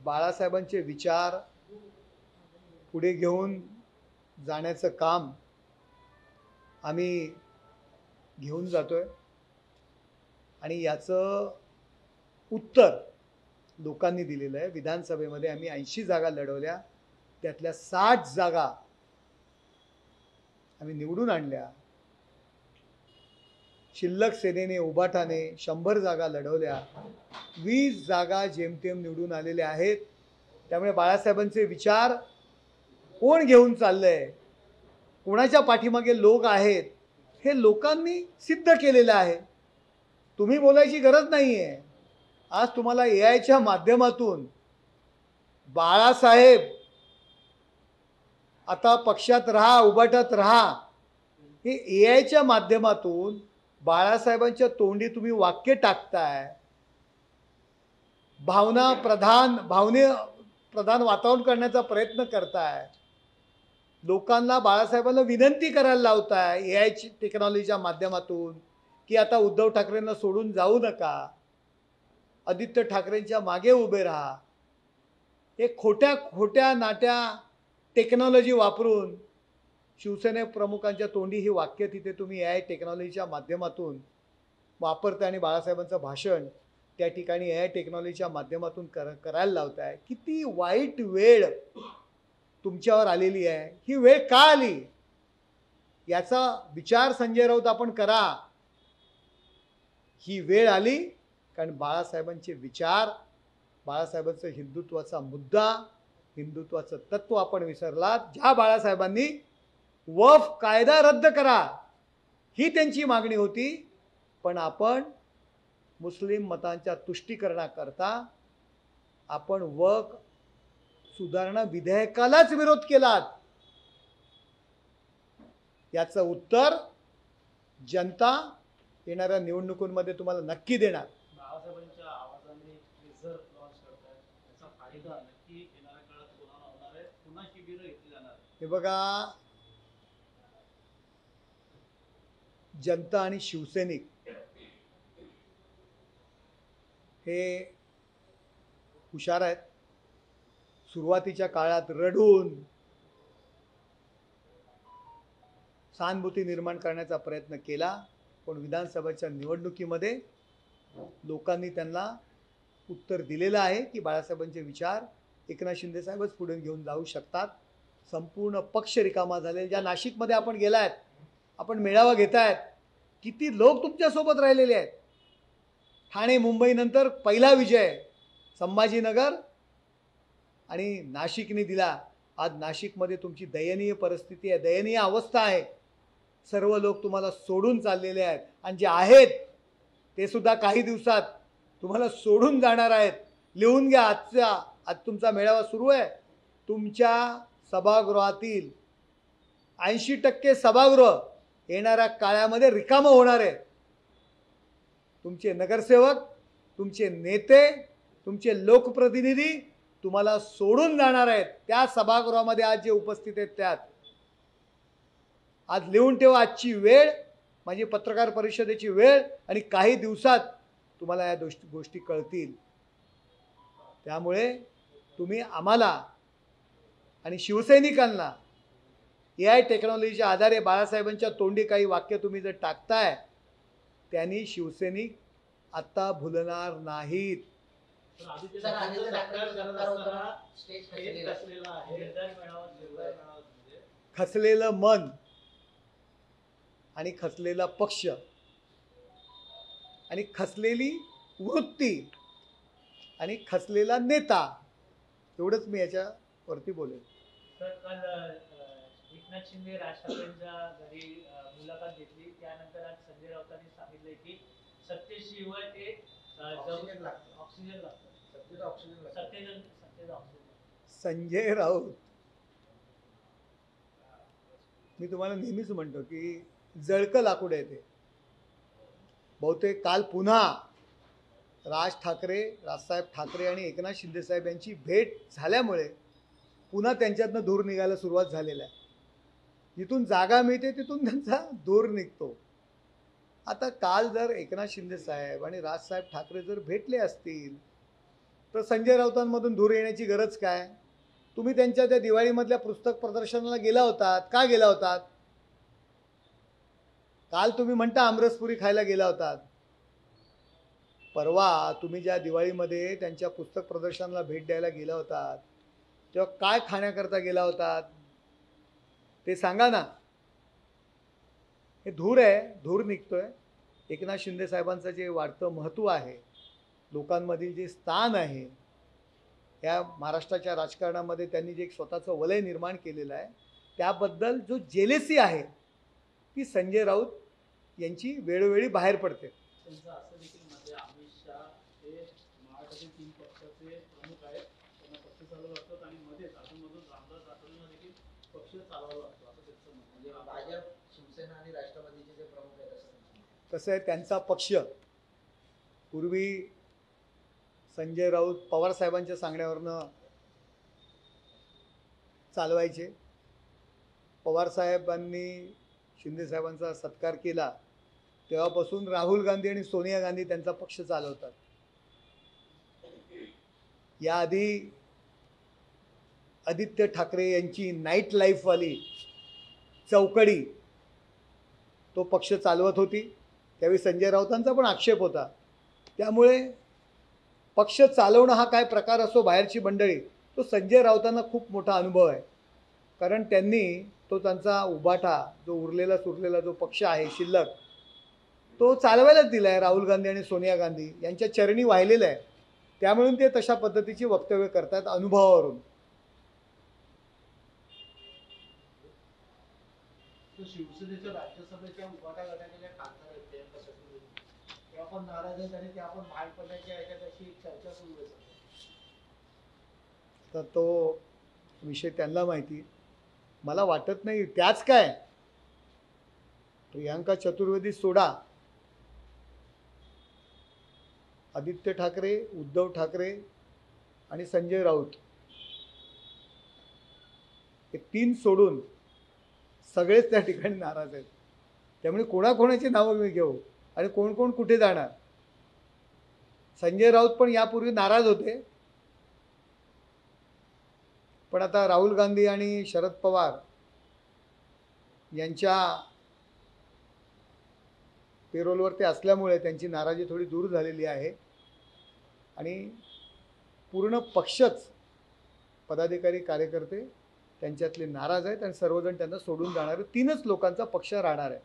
बाळासाहेबांचे विचार पुढे घेऊन जाण्याचं काम आम्ही घेऊन जातोय आणि याचं उत्तर लोकांनी दिलेलं आहे। विधानसभेमध्ये आम्ही 80 जागा लढवल्या, त्यातल्या 60 जागा आम्ही निवडून आणल्या। शिल्लक सेनेने उबाटाने 100 जागा लढवल्या, 20 जागा जेमतेम निवडून आलेल्या आहेत। त्यामुळे बाळासाहेबांचे विचार कोण घेऊन चाललंय, कोणाच्या पाठीमागे लोक आहेत, हे लोकांनी सिद्ध केलेलं आहे। तुम्ही बोलायची गरज नाहीये। आज तुम्हाला एआयच्या माध्यमातून बाळासाहेब आता पक्षात राहा, उबाटात राहा, हे एआयच्या माध्यमातून बाळासाहेबांच्या तोंडी तुम्ही वाक्य टाकताय। भावने प्रधान वातावरण करण्याचा प्रयत्न करताय। लोकांना बाळासाहेबांना विनंती करायला लावताय एआयची टेक्नॉलॉजीच्या माध्यमातून की आता उद्धव ठाकरेंना सोडून जाऊ नका, आदित्य ठाकरेंच्या मागे उभे राहा। हे खोट्या नाट्या टेक्नॉलॉजी वापरून शिवसेने प्रमुखांच्या तोंडी ही वाक्य तिथे तुम्ही एआय टेक्नॉलॉजीच्या माध्यमातून वापरताय आणि बाळासाहेबांचं भाषण त्या ठिकाणी एआय टेक्नॉलॉजीच्या माध्यमातून करायला लावताय। किती वाईट वेळ तुमच्यावर आलेली आहे। ही वेळ का आली याचा विचार संजय राऊत आपण करा। ही वेळ आली कारण बाळासाहेबांचे विचार, बाळासाहेबांचं हिंदुत्वाचा मुद्दा, हिंदुत्वाचं तत्व आपण विसरलात। ज्या बाळासाहेबांनी वक्फ कायदा रद्द करा ही त्यांची मागणी होती, पण आपण मुस्लिम मतांच्या तुष्टीकरणाकरता आपण वक्फ सुधारणा विधेयकालाच विरोध केलात। याचं उत्तर जनता येणाऱ्या निवडणुकीमध्ये तुम्हाला नक्की देणार। बाळासाहेबांच्या आवाजाने ट्रेझर लॉन्च करतायत, त्याचा फायदा नक्की येणाऱ्या काळात कोणाला होणार आहे, पुन्हा शिबिरं घेतली जाणार आहे। हे बघा, जनता आणि शिवसैनिक हे हुशार आहेत। सुरुवातीच्या काळात रडून सहानुभूती निर्माण करण्याचा प्रयत्न केला, पण विधानसभेच्या निवडणुकीमध्ये लोकांनी त्यांना उत्तर दिलेलं आहे की बाळासाहेबांचे विचार एकनाथ शिंदे साहेबच पुढे घेऊन जाऊ शकतात। संपूर्ण पक्ष रिकामा झाले। ज्या नाशिकमध्ये आपण गेलायत, आपण मेळावा घेतायत, किती लोक तुमच्यासोबत राहिलेले आहेत। ठाणे मुंबई नंतर पहिला विजय संभाजीनगर आणि नाशिकने दिला। आज नाशिकमध्ये तुमची दयनीय परिस्थिती आहे, दयनीय अवस्था आहे। सर्व लोक तुम्हाला सोडून चाललेले आहेत आणि जे आहेत ते सुद्धा काही दिवसात तुम्हाला सोडून जाणार आहेत। लिहून घ्या, आज तुमचा मेळावा सुरू आहे। तुमच्या सभागृहातील 80% सभागृह येणाऱ्या काळामध्ये रिकामं होणार आहे। तुमचे नगरसेवक, तुमचे नेते, तुमचे लोकप्रतिनिधी तुम्हाला सोडून जाणार आहेत। त्या सभागृहामध्ये आज जे उपस्थित आहेत त्यात आज लिहून ठेवा आजची वेळ, माझी पत्रकार परिषदेची वेळ, आणि काही दिवसात तुम्हाला या गोष्टी कळतील। त्यामुळे तुम्ही आम्हाला आणि शिवसैनिकांना एआय टेक्नॉलॉजीच्या आधारे बाळासाहेबांच्या तोंडी काही वाक्य तुम्ही जर टाकताय, त्यांनी शिवसैनिक आता भुलणार नाहीत। खचलेलं मन आणि खचलेला पक्ष आणि खचलेली वृत्ती आणि खचलेला नेता, एवढंच मी याच्यावरती बोलेन। एकनाथ शिंदे राज ठाकरेंच्या घरी मुलाखत घेतली, त्यानंतर आज संजय राऊतांनी सांगितले की सत्तेशिवाय ते ऑक्सिजन लागतं। संजय राऊत, मी तुम्हाला नेहमीच म्हणतो की जळकं लाकूड आहे ते। बहुतेक काल पुन्हा राजसाहेब ठाकरे आणि एकनाथ शिंदे साहेब यांची भेट झाल्यामुळे पुन्हा त्यांच्यातनं धूर निघायला सुरुवात झालेला आहे। जिथून जागा मिळते तिथून त्यांचा धूर निघतो। आता काल जर एकनाथ शिंदे साहेब आणि राजसाहेब ठाकरे जर भेटले असतील तर संजय राऊतांमधून दूर येण्याची गरज काय? तुम्ही त्यांच्या त्या दिवाळीमधल्या पुस्तक प्रदर्शनाला गेला होतात, का गेला होतात? काल तुम्ही म्हणता आमरसपुरी खायला गेला होतात. परवा तुम्ही ज्या दिवाळीमध्ये त्यांच्या पुस्तक प्रदर्शनाला भेट द्यायला गेला होतात तेव्हा काय खाण्याकरता गेला होतात ते सांगा ना. हे धूर आहे, धूर निघतोय. एकनाथ शिंदे साहेबांचं जे वाढतं महत्त्व आहे, लोकांमधील जे स्थान आहे, या महाराष्ट्राच्या राजकारणामध्ये त्यांनी जे एक स्वतःचं वलय निर्माण केलेलं आहे, त्याबद्दल जो जेलेसी आहे ती संजय राऊत यांची वेळोवेळी बाहेर पडते. त्यांचं असं देखील मत आहे, अमित शहा हे महाराष्ट्रातील 3 पक्षाचे प्रमुख आहेत, त्यांना पक्ष चालवलं असतात आणि मध्येच अधूनमधून रामदास आठवलेंना देखील पक्ष चालवावा लागतो असं त्यांचं मत आहे. म्हणजे भाजप, शिवसेना आणि राष्ट्रवादीचे जे प्रमुख आहेत असं कसं आहे, त्यांचा पक्ष पूर्वी संजय राऊत पवारसाहेबांच्या सांगण्यावरनं चालवायचे. पवारसाहेबांनी शिंदेसाहेबांचा सत्कार केला तेव्हापासून राहुल गांधी आणि सोनिया गांधी त्यांचा पक्ष चालवतात. याआधी आदित्य ठाकरे यांची नाईट लाईफवाली चौकडी तो पक्ष चालवत होती, त्यावेळी संजय राऊतांचा पण आक्षेप होता. त्यामुळे पक्ष चालवणं हा काय प्रकार असो, बाहेरची मंडळी, तो संजय राऊतांना खूप मोठा अनुभव आहे. कारण त्यांनी तो त्यांचा उभाटा, जो उरलेला सुरलेला जो पक्ष आहे शिल्लक, तो चालवायलाच दिला आहे. राहुल गांधी आणि सोनिया गांधी यांच्या चरणी वाहिलेला आहे. त्यामुळे ते तशा पद्धतीची वक्तव्य करतात अनुभवावरून. शिवसेनेच्या राज्यसभेच्या उभाटा गटाचे खासदार आहेत प्रियंका चतुर्वेदी, त्या पण नाराज आहेत आणि त्या पण बाहेर पडण्याच्या ह्याच्यात अशी एक चर्चा सुरू आहे. तर तो विषय त्यांना माहिती. मला वाटत नाही त्याच काय, प्रियंका चतुर्वेदी सोडा, आदित्य ठाकरे, उद्धव ठाकरे आणि संजय राऊत हे 3 सोडून सगळेच त्या ठिकाणी नाराज आहेत. त्यामुळे कोणाकोणाची नावं मी घेऊ आणि कोण कोण कुठे जाणार. संजय राऊत पण यापूर्वी नाराज होते, पण आता राहुल गांधी आणि शरद पवार यांच्या पेरोलवर ते असल्यामुळे त्यांची नाराजी थोडी दूर झालेली आहे आणि पूर्ण पक्षच, पदाधिकारी, कार्यकर्ते त्यांच्यातले नाराज आहेत आणि सर्वजण त्यांना सोडून जाणारे 3च लोकांचा पक्ष राहणार आहे.